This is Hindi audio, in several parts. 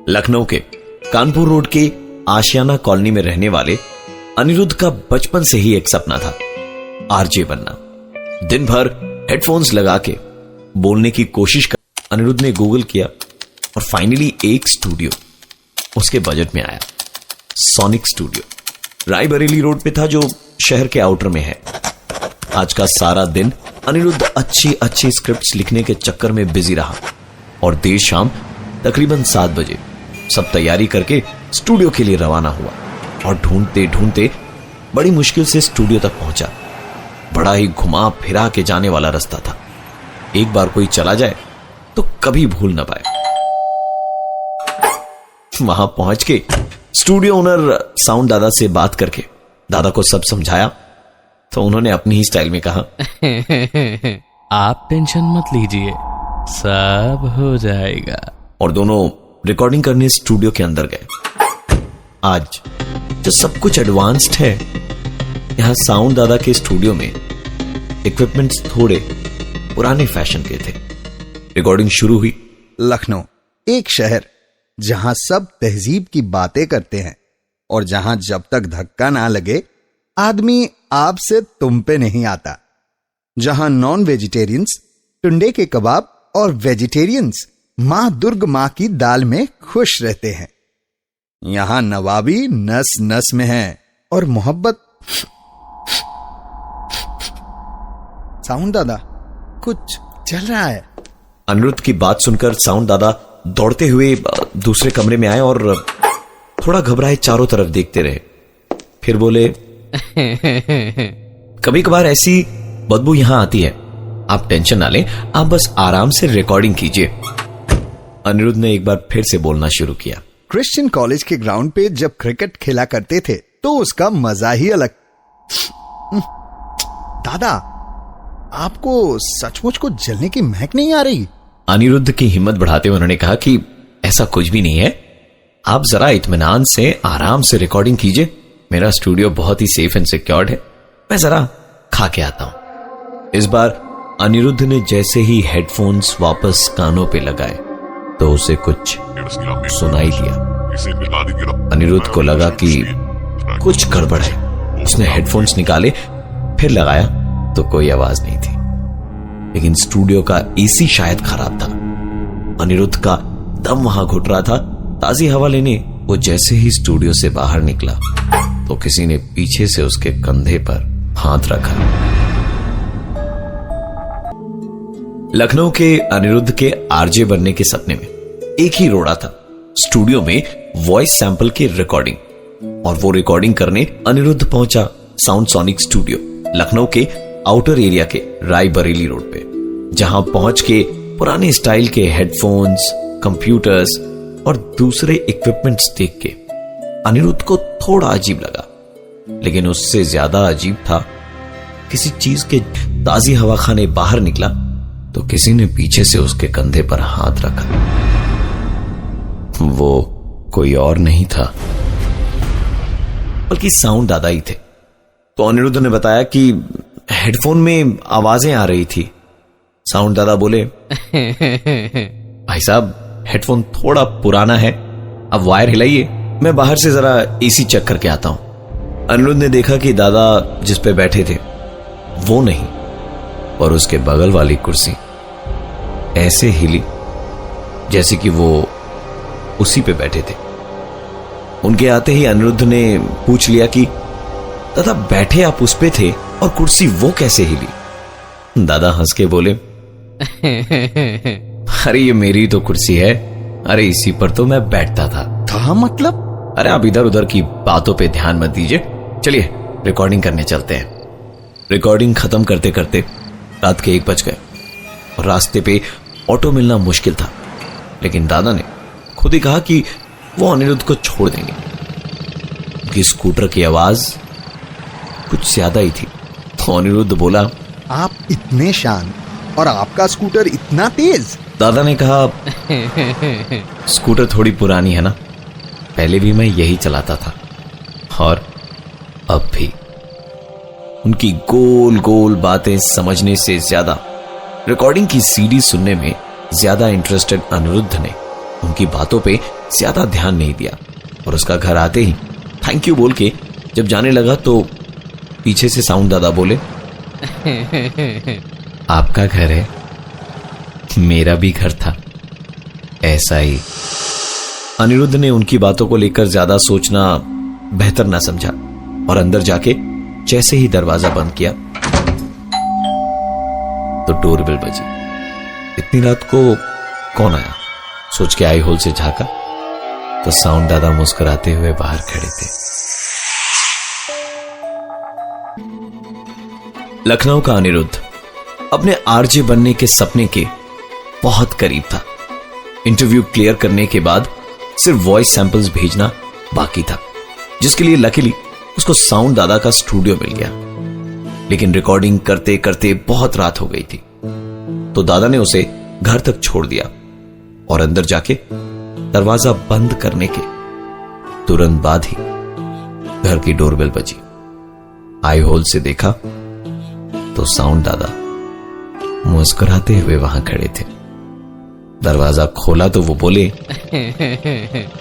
लखनऊ के कानपुर रोड के आशियाना कॉलोनी में रहने वाले अनिरुद्ध का बचपन से ही एक सपना था, आरजे बनना। दिन भर हेडफोन्स लगा के बोलने की कोशिश कर अनिरुद्ध ने गूगल किया और फाइनली एक स्टूडियो उसके बजट में आया। सोनिक स्टूडियो रायबरेली रोड पे था, जो शहर के आउटर में है। आज का सारा दिन अनिरुद्ध अच्छी स्क्रिप्ट्स लिखने के चक्कर में बिजी रहा और देर शाम तकरीबन 7 बजे सब तैयारी करके स्टूडियो के लिए रवाना हुआ और ढूंढते ढूंढते बड़ी मुश्किल से स्टूडियो तक पहुंचा। बड़ा ही घुमा फिरा के जाने वाला रास्ता था, एक बार कोई चला जाए तो कभी भूल ना पाए। वहां पहुंच के स्टूडियो ओनर साउंड दादा से बात करके दादा को सब समझाया तो उन्होंने अपनी ही स्टाइल में कहा, आप टेंशन मत लीजिए, सब हो जाएगा। और दोनों रिकॉर्डिंग करने स्टूडियो के अंदर गए। आज जो सब कुछ एडवांस्ड है, यहां साउंड दादा के स्टूडियो में इक्विपमेंट्स थोड़े पुराने फैशन के थे। रिकॉर्डिंग शुरू हुई। लखनऊ एक शहर जहां सब तहजीब की बातें करते हैं और जहां जब तक धक्का ना लगे आदमी आप से तुम पे नहीं आता। जहां नॉन वेजिटेरियंस टुंडे के कबाब और वेजिटेरियंस मां दुर्ग मां की दाल में खुश रहते हैं। यहां नवाबी नस नस में है और मोहब्बत। साउंड दादा, कुछ चल रहा है। अनिरुद्ध की बात सुनकर साउंड दादा दौड़ते हुए दूसरे कमरे में आए और थोड़ा घबराए चारों तरफ देखते रहे। फिर बोले, कभी कभार ऐसी बदबू यहां आती है, आप टेंशन ना लें, आप बस आराम से रिकॉर्डिंग कीजिए। अनिरुद्ध ने एक बार फिर से बोलना शुरू किया। क्रिश्चियन कॉलेज के ग्राउंड पे जब क्रिकेट खेला करते थे तो उसका मजा ही अलग। दादा, आपको सचमुच को जलने की महक नहीं आ रही? अनिरुद्ध की हिम्मत बढ़ाते हुए उन्होंने कहा कि ऐसा कुछ भी नहीं है, आप जरा इत्मीनान से आराम से रिकॉर्डिंग कीजिए। मेरा स्टूडियो बहुत ही सेफ एंड सिक्योर्ड है, मैं जरा खा के आता हूं। इस बार अनिरुद्ध ने जैसे ही हेडफोन्स वापस कानों पे लगाए तो उसे कुछ सुनाई दिया। अनिरुद्ध को लगा कि कुछ गड़बड़ है। उसने हेडफोन्स निकाले, फिर लगाया तो कोई आवाज नहीं थी, लेकिन स्टूडियो का एसी शायद खराब था। अनिरुद्ध का दम वहां घुट रहा था। ताजी हवा लेने वो जैसे ही स्टूडियो से बाहर निकला तो किसी ने पीछे से उसके कंधे पर हाथ रखा। लखनऊ के अनिरुद्ध के आरजे बनने के सपने में एक ही रोड़ा था, स्टूडियो में वॉइस सैंपल की रिकॉर्डिंग। और वो रिकॉर्डिंग करने अनिरुद्ध पहुंचा साउंड सोनिक स्टूडियो, लखनऊ के आउटर एरिया के रायबरेली रोड पे। जहां पहुंच के पुराने स्टाइल के हेडफोन्स, कंप्यूटर्स और दूसरे इक्विपमेंट्स देख के अनिरुद्ध को थोड़ा अजीब लगा, लेकिन उससे ज्यादा अजीब था किसी चीज के ताजी हवा खाने बाहर निकला तो किसी ने पीछे से उसके कंधे पर हाथ रखा। वो कोई और नहीं था बल्कि साउंड दादा ही थे। तो अनिरुद्ध ने बताया कि हेडफोन में आवाजें आ रही थी। साउंड दादा बोले, भाई साहब हेडफोन थोड़ा पुराना है, अब वायर हिलाइए, मैं बाहर से जरा एसी चेक करके आता हूं। अनिरुद्ध ने देखा कि दादा जिस पे बैठे थे वो नहीं, और उसके बगल वाली कुर्सी ऐसे हिली जैसे कि वो उसी पे बैठे थे। उनके आते ही अनिरुद्ध ने पूछ लिया कि दादा बैठे आप उस पे थे और कुर्सी वो कैसे हिली? दादा हंस के बोले, अरे ये मेरी तो कुर्सी है, अरे इसी पर तो मैं बैठता था। मतलब? अरे आप इधर उधर की बातों पे ध्यान मत दीजिए, चलिए रिकॉर्डिंग करने चलते हैं। रिकॉर्डिंग खत्म करते करते रात के 1 बज गए और रास्ते पे ऑटो मिलना मुश्किल था, लेकिन दादा ने खुद ही कहा कि वो अनिरुद्ध को छोड़ देंगे। उनकी स्कूटर की आवाज कुछ ज्यादा ही थी तो अनिरुद्ध बोला, आप इतने शांत और आपका स्कूटर इतना तेज? दादा ने कहा, स्कूटर थोड़ी पुरानी है ना, पहले भी मैं यही चलाता था और अब भी। उनकी गोल गोल बातें समझने से ज्यादा रिकॉर्डिंग की सीडी सुनने में ज्यादा इंटरेस्टेड अनिरुद्ध ने उनकी बातों पे ज्यादा ध्यान नहीं दिया और उसका घर आते ही थैंक यू बोल के जब जाने लगा तो पीछे से साउंड दादा बोले, आपका घर है, मेरा भी घर था, ऐसा ही। अनिरुद्ध ने उनकी बातों को लेकर ज्यादा सोचना बेहतर ना समझा और अंदर जाके जैसे ही दरवाजा बंद किया तो डोरबेल बजी। इतनी रात को कौन आया सोच के आई होल से झांका तो साउंड दादा मुस्कुराते हुए बाहर खड़े थे। लखनऊ का अनिरुद्ध अपने आरजे बनने के सपने के बहुत करीब था। इंटरव्यू क्लियर करने के बाद सिर्फ वॉइस सैंपल्स भेजना बाकी था, जिसके लिए लकीली उसको साउंड दादा का स्टूडियो मिल गया। लेकिन रिकॉर्डिंग करते करते बहुत रात हो गई थी तो दादा ने उसे घर तक छोड़ दिया और अंदर जाके दरवाजा बंद करने के तुरंत बाद ही घर की डोरबेल बजी। आई होल से देखा तो साउंड दादा मुस्कुराते हुए वहां खड़े थे। दरवाजा खोला तो वो बोले,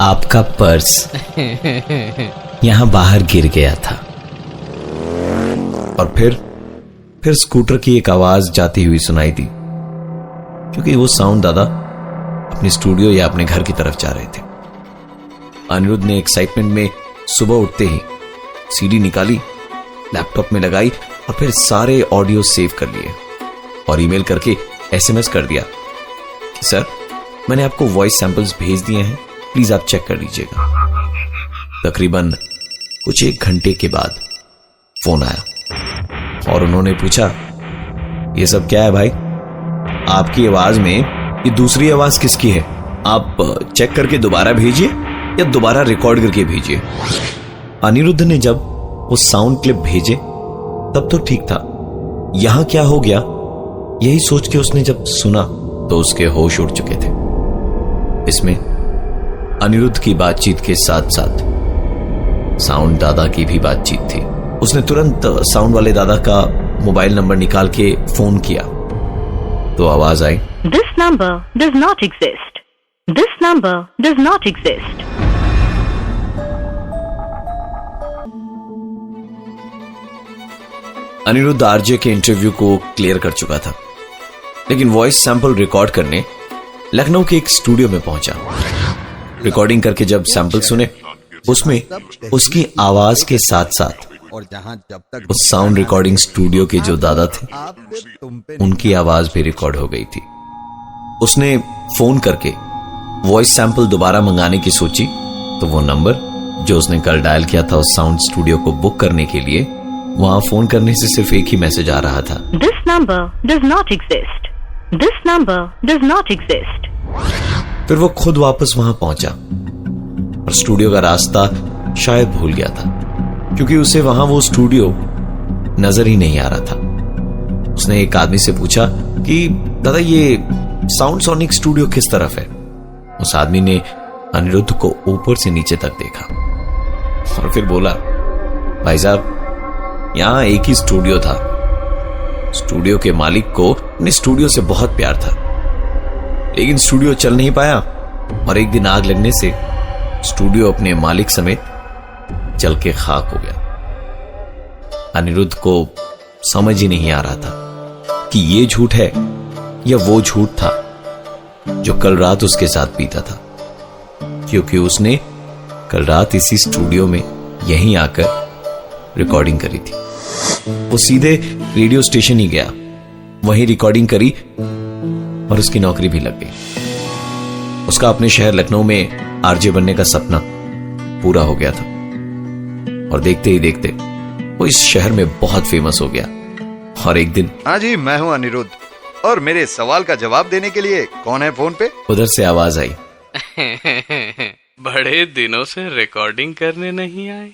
आपका पर्स यहां बाहर गिर गया था। और फिर स्कूटर की एक आवाज जाती हुई सुनाई दी, क्योंकि वो साउंड दादा अपने स्टूडियो या अपने घर की तरफ जा रहे थे। अनिरुद्ध ने एक्साइटमेंट में सुबह उठते ही सीडी निकाली, लैपटॉप में लगाई और फिर सारे ऑडियो सेव कर लिए और ईमेल करके एसएमएस कर दिया कि सर, मैंने आपको वॉइस सैंपल्स भेज दिए हैं, प्लीज आप चेक कर लीजिएगा। तकरीबन कुछ 1 घंटे के बाद फोन आया और उन्होंने पूछा, ये सब क्या है भाई? आपकी आवाज में ये दूसरी आवाज किसकी है? आप चेक करके दोबारा भेजिए या दोबारा रिकॉर्ड करके भेजिए। अनिरुद्ध ने जब वो साउंड क्लिप भेजे तब तो ठीक था, यहां क्या हो गया यही सोच के उसने जब सुना तो उसके होश उड़ चुके थे। इसमें अनिरुद्ध की बातचीत के साथ साथ साउंड दादा की भी बातचीत थी। उसने तुरंत साउंड वाले दादा का मोबाइल नंबर निकाल के फोन किया तो आवाज आई, this number does not exist, this number does not exist. Aniruddha RJ के इंटरव्यू को क्लियर कर चुका था, लेकिन वॉइस सैंपल रिकॉर्ड करने लखनऊ के एक स्टूडियो में पहुंचा। रिकॉर्डिंग करके जब सैंपल सुने उसमें उसकी आवाज के साथ साथ और जहां जब तक उस साउंड रिकॉर्डिंग स्टूडियो के जो दादा थे उनकी आवाज भी रिकॉर्ड हो गई थी। उसने फोन करके वॉइस सैंपल दोबारा मंगाने की सोची तो वो नंबर जो उसने कल डायल किया था उस साउंड स्टूडियो को बुक करने के लिए, वहां फोन करने से सिर्फ एक ही मैसेज आ रहा था, this number does not exist, this number does not exist. फिर वो खुद वापस वहां पहुंचा और स्टूडियो का रास्ता शायद भूल गया था, क्योंकि उसे वहां वो स्टूडियो नजर ही नहीं आ रहा था। उसने एक आदमी से पूछा कि दादा ये साउंड सोनिक स्टूडियो किस तरफ है? उस आदमी ने अनिरुद्ध को ऊपर से नीचे तक देखा और फिर बोला, भाई साहब यहां एक ही स्टूडियो था। स्टूडियो के मालिक को अपने स्टूडियो से बहुत प्यार था, लेकिन स्टूडियो चल नहीं पाया और एक दिन आग लगने से स्टूडियो अपने मालिक समेत जल के खाक हो गया। अनिरुद्ध को समझ ही नहीं आ रहा था कि ये झूठ है या वो झूठ था जो कल रात उसके साथ बीता था, क्योंकि उसने कल रात इसी स्टूडियो में यहीं आकर रिकॉर्डिंग करी थी। वो सीधे रेडियो स्टेशन ही गया, वहीं रिकॉर्डिंग करी और उसकी नौकरी भी लग गई। उसका अपने शहर लखनऊ में आरजे बनने का सपना पूरा हो गया था और देखते ही देखते वो इस शहर में बहुत फेमस हो गया। और एक दिन, हाँ जी मैं हूं अनिरुद्ध और मेरे सवाल का जवाब देने के लिए कौन है फोन पे? उधर से आवाज आई, बड़े दिनों से रिकॉर्डिंग करने नहीं आए।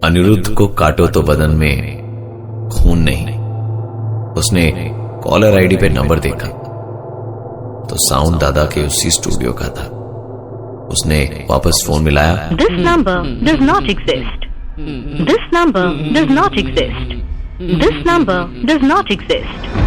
अनिरुद्ध को काटो तो बदन में खून नहीं। उसने कॉलर आईडी पे नंबर देखा तो साउंड दादा के उसी स्टूडियो का था। उसने वापस फोन मिलाया, this number does not exist, this number does not exist. This number does not exist.